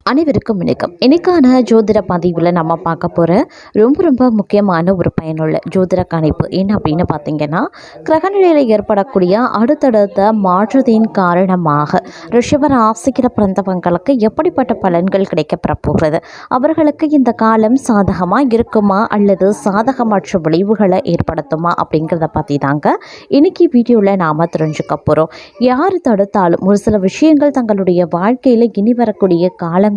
அனைவருக்கும் வணக்கம். இன்னைக்கான ஜோதிட பதிவில் நம்ம பார்க்க போகிற ரொம்ப முக்கியமான ஒரு பயனுள்ள ஜோதிட கணிப்பு என்ன அப்படின்னு பார்த்தீங்கன்னா, கிரகநிலையில் ஏற்படக்கூடிய அடுத்தடுத்த மாற்றத்தின் காரணமாக ரிஷப ராசிக்கு பிறந்தவங்களுக்கு எப்படிப்பட்ட பலன்கள் கிடைக்கப்பெற போகிறது, அவர்களுக்கு இந்த காலம் சாதகமாக இருக்குமா அல்லது சாதகமற்ற விளைவுகளை ஏற்படுத்துமா அப்படிங்கிறத பற்றி தாங்க இன்னைக்கு வீடியோவில் நாம் தெரிஞ்சுக்க போகிறோம். யார் தடுத்தாலும் ஒரு சில விஷயங்கள் தங்களுடைய வாழ்க்கையில் இனி வரக்கூடிய காலங்களில்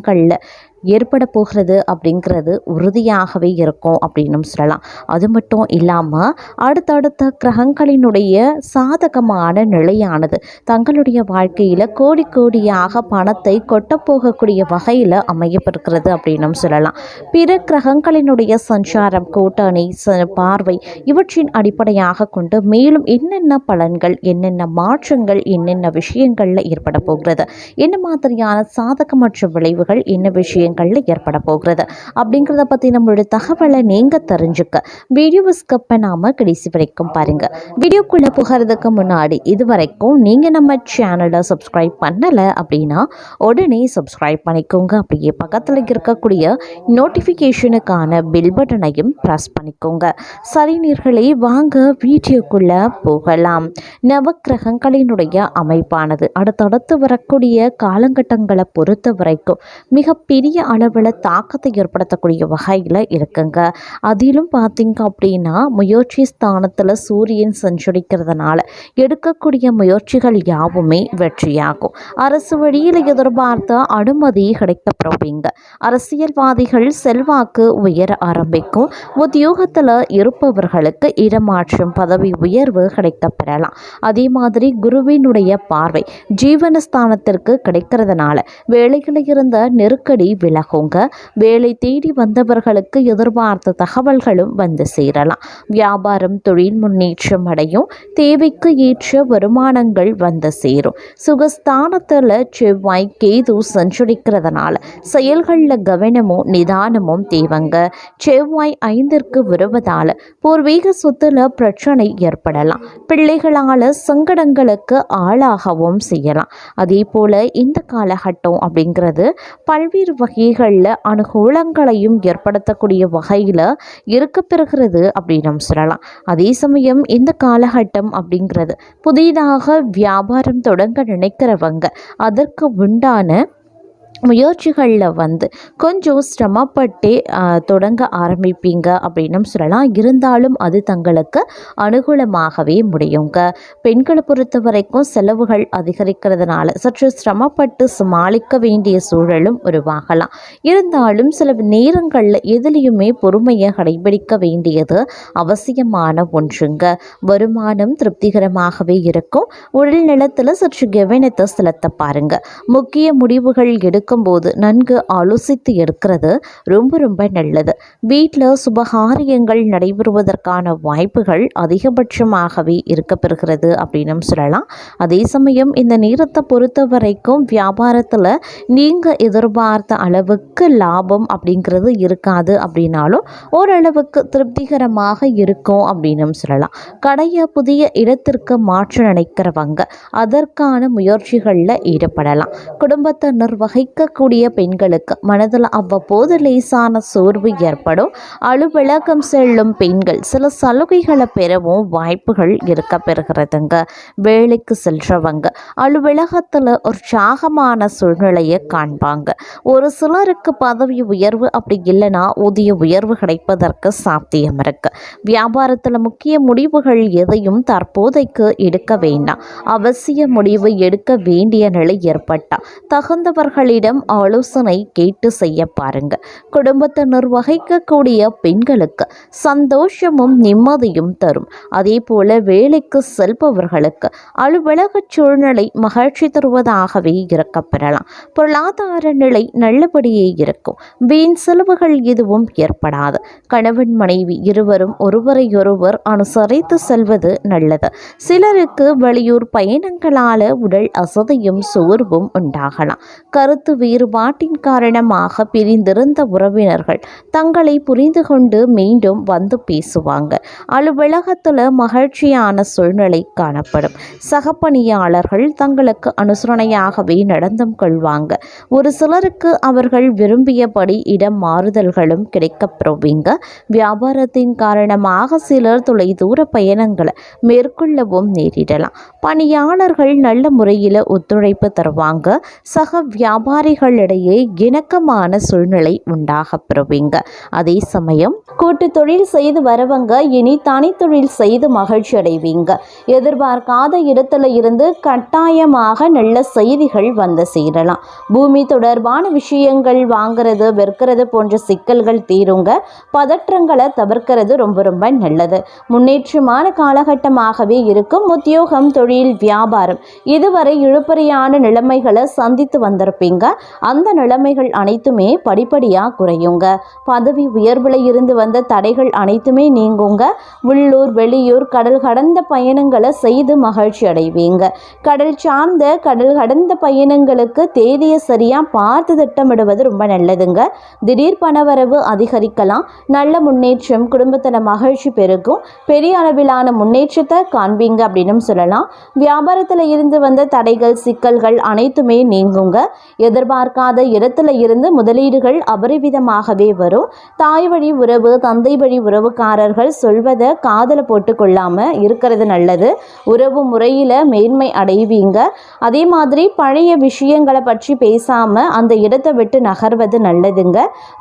ஏற்பட போகிறது அப்படிங்கிறது உறுதியாகவே இருக்கும் அப்படின்னு சொல்லலாம். அது மட்டும் இல்லாமல் அடுத்தடுத்த கிரகங்களினுடைய சாதகமான நிலையானது தங்களுடைய வாழ்க்கையில் கோடியாக பணத்தை கொட்டப்போகக்கூடிய வகையில் அமையப்பட்டிருக்கிறது அப்படின்னு சொல்லலாம். பிற கிரகங்களினுடைய சஞ்சாரம், கூட்டணி, பார்வை இவற்றின் அடிப்படையாக கொண்டு மேலும் என்னென்ன பலன்கள், என்னென்ன மாற்றங்கள், என்னென்ன விஷயங்களில் ஏற்பட போகிறது, என்ன மாதிரியான சாதகமற்ற விளைவுகள், என்ன விஷயங்கள் ஏற்பட போகிறது அப்படிங்கிறத பற்றி நம்மளுடைய தகவலை நீங்கள் தெரிஞ்சுக்க வீடியோவை ஸ்கிப் பண்ணாமல் கடைசி வரைக்கும் பாருங்கள். வீடியோக்குள்ளே போகிறதுக்கு முன்னாடி இதுவரைக்கும் நீங்கள் நம்ம சேனலை சப்ஸ்கிரைப் பண்ணலை அப்படின்னா உடனே சப்ஸ்கிரைப் பண்ணிக்கோங்க. அப்படியே பக்கத்தில் இருக்கக்கூடிய நோட்டிஃபிகேஷனுக்கான பெல் பட்டனையும் ப்ரெஸ் பண்ணிக்கோங்க. சரி நேயர்களே, வாங்க வீடியோக்குள்ளே போகலாம். நவக்கிரகங்களினுடைய அமைப்பானது அடுத்தடுத்து வரக்கூடிய காலகட்டங்களை பொறுத்த வரைக்கும் மிகப்பெரிய அளவில் தாக்கத்தை ஏற்படுத்தக்கூடிய வகையில் இருக்குங்க. அதிலும் பார்த்தீங்க அப்படின்னா முயற்சி ஸ்தானத்தில் சூரியன் சஞ்சரிக்கிறதுனால எடுக்கக்கூடிய முயற்சிகள் யாவுமே வெற்றியாகும். அரசு வழியில் எதிர்பார்த்த அனுமதி கிடைக்கப்பெறுவீங்க. அரசியல்வாதிகள் செல்வாக்கு உயர ஆரம்பிக்கும். உத்தியோகத்தில் இருப்பவர்களுக்கு இடமாற்றம், பதவி உயர்வு கிடைக்கப்பெறலாம். அதே மாதிரி குருவினுடைய பார்வை ஜீவனஸ்தானத்திற்கு கிடைக்கிறதுனால வேலைகளில் இருந்த நெருக்கடி விலகுங்க. வேலை தேடி வந்தவர்களுக்கு எதிர்பார்த்த தகவல்களும் வந்து சேரலாம். வியாபாரம், தொழில் முன்னேற்றம் அடையும். தேவைக்கு ஏற்ற வருமானங்கள் வந்து சேரும். சுகஸ்தானத்தில் செவ்வாய், கேது சஞ்சரிக்கிறதுனால செயல்களில் கவனமும் நிதானமும் தேவைங்க. செவ்வாய் 5ற்கு வருவதால் பூர்வீக சொத்துல பிரச்சனை ஏற்படலாம். பிள்ளைகளால் சங்கடங்களுக்கு ஆளாகவும் செய்யலாம். அதே போல இந்த காலகட்டம் அப்படிங்கிறது பல்வேறு வகைகளில் அனுகூலங்களையும் ஏற்படுத்தக்கூடிய வகையில் இருக்கப்பெறுகிறது அப்படின்னு சொல்லலாம். அதே சமயம் இந்த காலகட்டம் அப்படிங்கிறது புதிதாக வியாபாரம் தொடங்க நினைக்கிறவங்க அதற்கு உண்டான முயற்சிகளில் வந்து கொஞ்சம் சிரமப்பட்டே தொடங்க ஆரம்பிப்பீங்க அப்படின்னு சொல்லலாம். இருந்தாலும் அது தங்களுக்கு அனுகூலமாகவே முடியுங்க. பெண்களை பொறுத்த வரைக்கும் செலவுகள் அதிகரிக்கிறதுனால சற்று சிரமப்பட்டு சமாளிக்க வேண்டிய சூழலும் உருவாகலாம். இருந்தாலும் சில நேரங்களில் எதிலையுமே பொறுமையை கடைபிடிக்க வேண்டியது அவசியமான ஒன்றுங்க. வருமானம் திருப்திகரமாகவே இருக்கும். உடல் நலத்தில் சற்று கவனத்தை செலுத்த பாருங்க. முக்கிய முடிவுகள் போது நன்கு ஆலோசித்து எடுக்கிறது ரொம்ப நல்லது. வீட்டில் சுபகாரியங்கள் நடைபெறுவதற்கான வாய்ப்புகள் அதிகபட்சமாகவே இருக்கப்பெறுகிறது அப்படின்னு சொல்லலாம். அதே சமயம் இந்த நேரத்தை பொறுத்த வரைக்கும் வியாபாரத்தில் நீங்கள் எதிர்பார்த்த அளவுக்கு லாபம் அப்படிங்கிறது இருக்காது அப்படின்னாலும் ஓரளவுக்கு திருப்திகரமாக இருக்கும் அப்படின்னு சொல்லலாம். கடையை புதிய இடத்திற்கு மாற்ற நினைக்கிறவங்க அதற்கான முயற்சிகளில் ஈடுபடலாம். குடும்பத்தை நிர்வகிக்கக்கூடிய பெண்களுக்கு மனதில் அவ்வப்போது லேசான சோர்வு ஏற்படும். அலுவலகம் செல்லும் பெண்கள் சில சலுகைகளை பெறவும் வாய்ப்புகள் இருக்க பெறுகிறதுங்க. வேலைக்கு செல்றவங்க அலுவலகத்தில் உற்சாகமான சூழ்நிலையை காண்பாங்க. ஒரு சிலருக்கு பதவி உயர்வு அப்படி இல்லைன்னா ஊதிய உயர்வு கிடைப்பதற்கு சாத்தியம் இருக்கு. வியாபாரத்தில் முக்கிய முடிவுகள் எதையும் தற்போதைக்கு எடுக்க வேண்டாம். அவசிய முடிவு எடுக்க வேண்டிய நிலை ஏற்பட்டால் தகுந்தவர்களிடம் ஆலோசனை கேட்டு செய்ய பாருங்க. குடும்பத்தை நிர்வகிக்கக்கூடிய பெண்களுக்கு சந்தோஷமும் நிம்மதியும் தரும். அதே போல வேலைக்கு செல்பவர்களுக்கு அலுவலக சூழ்நிலை மகிழ்ச்சி தருவதாகவே இருக்கப்பெறலாம். பொருளாதார நிலை நல்லபடியே இருக்கும். வீண் செலவுகள் எதுவும் ஏற்படாது. கணவன் மனைவி இருவரும் ஒருவரையொருவர் அனுசரித்து செல்வது நல்லது. சிலருக்கு வெளியூர் பயணங்களால உடல் அசதியும் சோர்வும் உண்டாகலாம். கருத்து வேறுபாட்டின் காரணமாக பிரிந்திருந்த உறவினர்கள் தங்களை புரிந்து கொண்டு மீண்டும் வந்து பேசுவாங்க. அலுவலகத்தில் மகிழ்ச்சியான சூழ்நிலை காணப்படும். சக பணியாளர்கள் தங்களுக்கு அனுசரணையாகவே நடந்தும் கொள்வாங்க. ஒரு சிலருக்கு அவர்கள் விரும்பியபடி இடம் மாறுதல்களும் கிடைக்கப்பெறுவீங்க. வியாபாரத்தின் காரணமாக சிலர் தொலைதூர பயணங்களை மேற்கொள்ளவும் நேரிடலாம். பணியாளர்கள் நல்ல முறையில் ஒத்துழைப்பு தருவாங்க. சக வியாபாரிகளிடையே இணக்கமான சூழ்நிலை உண்டாக பெறுவீங்க. அதே சமயம் கூட்டு தொழில் செய்து வரவங்க இனி தனித்தொழில் செய்து மகிழ்ச்சி அடைவீங்க. எதிர்பார்க்காத இடத்துல இருந்து கட்டாயமாக நல்ல செய்திகள் வந்து சேரலாம். பூமி தொடர்பான விஷயங்கள் வாங்கிறது விற்கிறது போன்ற சிக்கல்கள் தீருங்க. பதற்றங்களை தவிர்க்கிறது ரொம்ப ரொம்ப நல்லது. முன்னேற்றமான காலகட்டமாகவே இருக்கும். உத்தியோகம், தொழில், வியாபாரம் இதுவரை இழுபறியான நிலைமைகளை சந்தித்து வந்திருப்பீங்க. அந்த நிலைமைகள் அனைத்துமே படிப்படியாக குறையுங்க. பதவி உயர்வில் இருந்து வந்த தடைகள் அனைத்துமே நீங்குங்க. உள்ளூர், வெளியூர், கடல் கடந்த பயணங்களை செய்து மகிழ்ச்சி அடைவீங்க. கடல் சார்ந்த கடல் கடந்த பயணங்களுக்கு தேதியை சரியாக பார்த்து திட்டமிடுவது ரொம்ப நல்லதுங்க. திடீர் பணவரவு அதிகரிக்கலாம். நல்ல முன்னேற்றம், குடும்பத்தில் மகிழ்ச்சி பெருகும். பெரிய அளவிலான முன்னேற்றத்தை காண்பீங்க அப்படின்னு சொல்லலாம். வியாபாரத்தில் இருந்து வந்த தடைகள், சிக்கல்கள் அனைத்துமே நீங்குங்க. எதிர்பார்க்காத இடத்துல இருந்து முதலீடுகள் அபரிவிதமாகவே வரும். தாய் வழி உறவு, தந்தை வழி உறவுக்காரர்கள் சொல்வதை காதல போட்டு கொள்ளாம இருக்கிறது நல்லது. உறவு முறையில் மேன்மை அடைவீங்க. அதே மாதிரி பழைய விஷயங்களை பற்றி பேசாம அந்த இடத்தை விட்டு நகர்வது நல்லதுங்க.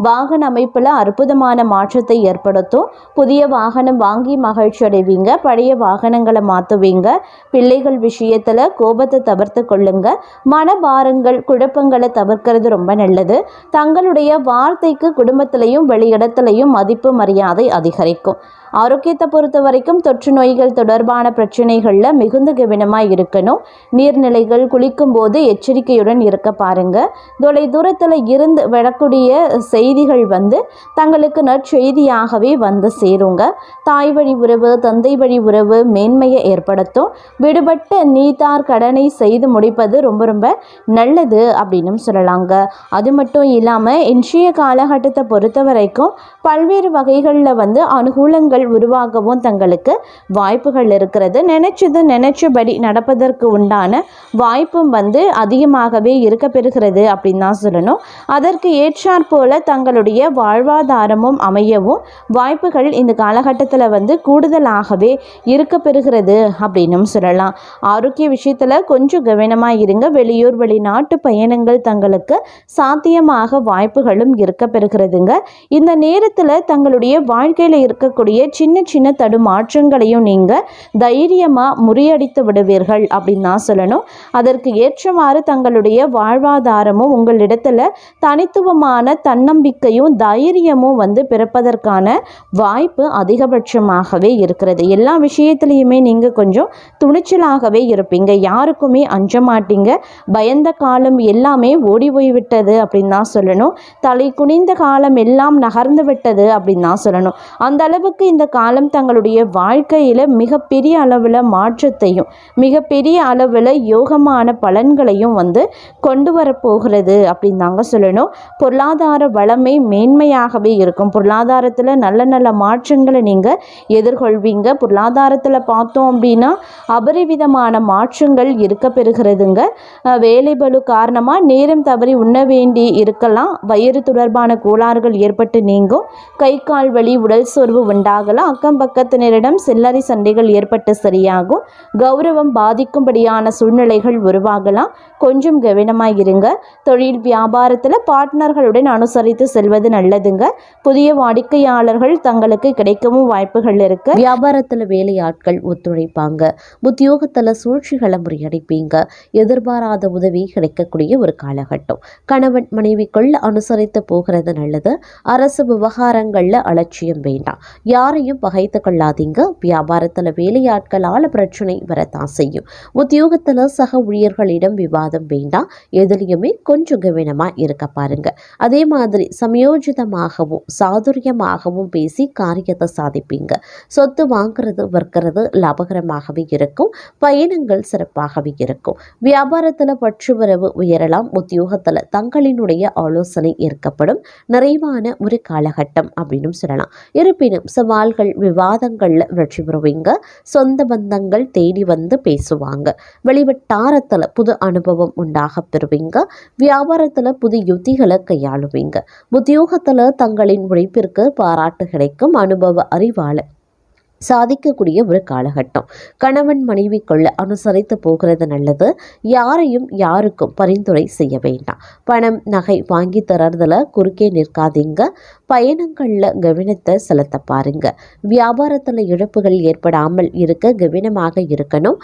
வாகன அமைப்பில் அற்புதமான மாற்றத்தை ஏற்படுத்தும். புதிய வாகனம் வாங்கி மகிழ்ச்சி அடைவீங்க. பழைய வாகனங்களை மாற்றுவீங்க. பிள்ளைகள் விஷயத்தில் கோபத்தை தவிர்த்து கொள்ளுங்க. மனபாரங்கள், குழப்பங்களை தவிர்க்கிறது ரொம்ப நல்லது. தங்களுடைய வார்த்தைக்கு குடும்பத்திலையும் வெளியிடத்திலையும் மதிப்பு மரியாதை அதிகரிக்கும். ஆரோக்கியத்தை பொறுத்த வரைக்கும் தொற்று நோய்கள் தொடர்பான பிரச்சனைகளில் மிகுந்த கவனமாக இருக்கணும். நீர்நிலைகள் குளிக்கும் போது எச்சரிக்கையுடன் இருக்க பாருங்க. தொலை தூரத்தில் இருந்து வரக்கூடிய செய்திகள் தங்களுக்கு நற்செய்தியாகவே வந்து சேருங்க. தாய் வழி உறவு, தந்தை வழி உறவு மேன்மையை ஏற்படுத்தும். விடுபட்ட நீத்தார் கடனை செய்து முடிப்பது ரொம்ப ரொம்ப நல்லது அப்படின்னு சொல்லலாங்க. அது மட்டும் இல்லாமல் இன்றைய காலகட்டத்தை பொறுத்த வரைக்கும் பல்வேறு வகைகளில் அனுகூலங்கள் உருவாகவும் தங்களுக்கு வாய்ப்புகள் இருக்கிறது. நினைச்சபடி நடப்பதற்கு உண்டான வாய்ப்பும் அதிகமாகவே இருக்க பெறுகிறது அப்படின்னு தான் சொல்லணும். அதற்கு ஏற்றாற் போல தங்களுடைய வாழ்வாதாரமும் அமையவும் வாய்ப்புகள் இந்த காலகட்டத்தில் கூடுதலாகவே இருக்க பெறுகிறது அப்படின்னு சொல்லலாம். ஆரோக்கிய விஷயத்தில் கொஞ்சம் கவனமாக இருங்க. வெளியூர், வெளிநாட்டு பயணங்கள் தங்களுக்கு சாத்தியமாக வாய்ப்புகளும் இருக்க பெறுகிறதுங்க. இந்த நேரத்தில் தங்களுடைய வாழ்க்கையில் இருக்கக்கூடிய சின்ன சின்ன தடுமாற்றங்களையும் நீங்கள் தைரியமாக முறியடித்து விடுவீர்கள் அப்படின்னு தான் சொல்லணும். அதற்கு ஏற்றவாறு தங்களுடைய வாழ்வாதாரமும் உங்களிடத்தில் தனித்துவமான தன்னம்பிக்கையும் தைரியமும் பிறப்பதற்கான வாய்ப்பு அதிகபட்சமாகவே இருக்கிறது. எல்லா விஷயத்திலையுமே நீங்கள் கொஞ்சம் துணிச்சலாகவே இருப்பீங்க. யாருக்குமே அஞ்ச மாட்டீங்க. பயந்த காலம் எல்லாமே ஓடி போய்விட்டது அப்படின்னு தான் சொல்லணும். தலை குனிந்த காலம் எல்லாம் நகர்ந்து விட்டது அப்படின்னு தான் சொல்லணும். அந்த அளவுக்கு இந்த காலம் தங்களுடைய வாழ்க்கையில் மிகப்பெரிய அளவில் மாற்றத்தையும் மிகப்பெரிய அளவில் யோகமான பலன்களையும் கொண்டு வரப்போகிறது அப்படின்னு தாங்க சொல்லணும். பொருளாதார வளமை மேன்மையாகவே இருக்கும். பொருளாதாரத்தில் நல்ல நல்ல மாற்றங்களை நீங்கள் எதிர்கொள்வீங்க. பொருளாதாரத்தில் பார்த்தோம் அப்படின்னா அபரிவிதமான மாற்றங்கள் இருக்க பெறுகிறதுங்க. வேலை பளு காரணமாக நேரம் தவறி உண்ண வேண்டி இருக்கலாம். வயிறு தொடர்பான கோளாறுகள் ஏற்பட்டு நீங்கும். கை கால் வலி, உடல் சோர்வு உண்டாகலாம். அக்கம் பக்கத்தினரிடம் சில்லறை சண்டைகள் ஏற்பட்டு சரியாகும். கௌரவம் பாதிக்கும்படியான சூழ்நிலைகள் உருவாகலாம். கொஞ்சம் கவனமாக இருங்க. தொழில் வியாபாரத்தில் பார்ட்னர்களுடன் அனுசரித்து செல்வது நல்லதுங்க. புதிய வாடிக்கையாளர்கள் தங்களுக்கு கிடைக்கவும் வாய்ப்புகள் இருக்கு. வியாபாரத்தில் வேலையாட்கள் ஒத்துழைப்பாங்க. உத்தியோகத்தில் சூழ்ச்சிகளை முறியடிப்பீங்க. எதிர்பாராத உதவி கிடைக்கக்கூடிய ஒரு காலகட்டம். கணவன் மனைவிக்குள் அனுசரித்து போகிறது நல்லது. அரசு விவகாரங்களில் அலட்சியம் வேண்டாம். யாரை யாரையும் பகைத்து கொள்ளாதீங்க. வியாபாரத்தில் வேலையாட்களால் பிரச்சனை வரத்தான் செய்யும். உத்தியோகத்தில் சக ஊழியர்களிடம் விவாதம் வேண்டாம். எதுலையுமே கொஞ்சம் கவனமாக இருக்க பாருங்க. அதே மாதிரி சமயோஜிதமாகவும் சாதுரியமாகவும் பேசி காரியத்தை சாதிப்பீங்க. சொத்து வாங்குறது விற்கிறது லாபகரமாகவே இருக்கும். பயணங்கள் சிறப்பாகவே இருக்கும். வியாபாரத்தில் பற்றுவரவு உயரலாம். உத்தியோகத்தில் தங்களினுடைய ஆலோசனை ஏற்கப்படும். நிறைவான ஒரு காலகட்டம் அப்படின்னு சொல்லலாம். இருப்பினும் சவால்கள் விவாதங்கள்ல வெற்றி பெறுவீங்க. சொந்த பந்தங்கள் தேடி வந்து பேசுவாங்க. வெளிவட்டாரத்தில் புது அனுபவம் உண்டாக பெறுவீங்க. வியாபாரத்தில் புது யுத்திகளை கையாளுவீங்க. உத்தியோகத்தில் தங்களின் உழைப்பிற்கு பாராட்டு கிடைக்கும். அனுபவ அறிவால சாதிக்கக்கூடிய ஒரு காலகட்டம். கணவன் மனைவிக்குள்ள அனுசரித்து போகிறது நல்லது. யாரையும் யாருக்கும் பரிந்துரை செய்ய வேண்டாம். பணம் நகை வாங்கி தரதுல குறுக்கே நிற்காதீங்க. பயணங்களில் கவனத்தை செலுத்த பாருங்க. வியாபாரத்தில் இழப்புகள் ஏற்படாமல் இருக்க கவனமாக இருக்கணும்.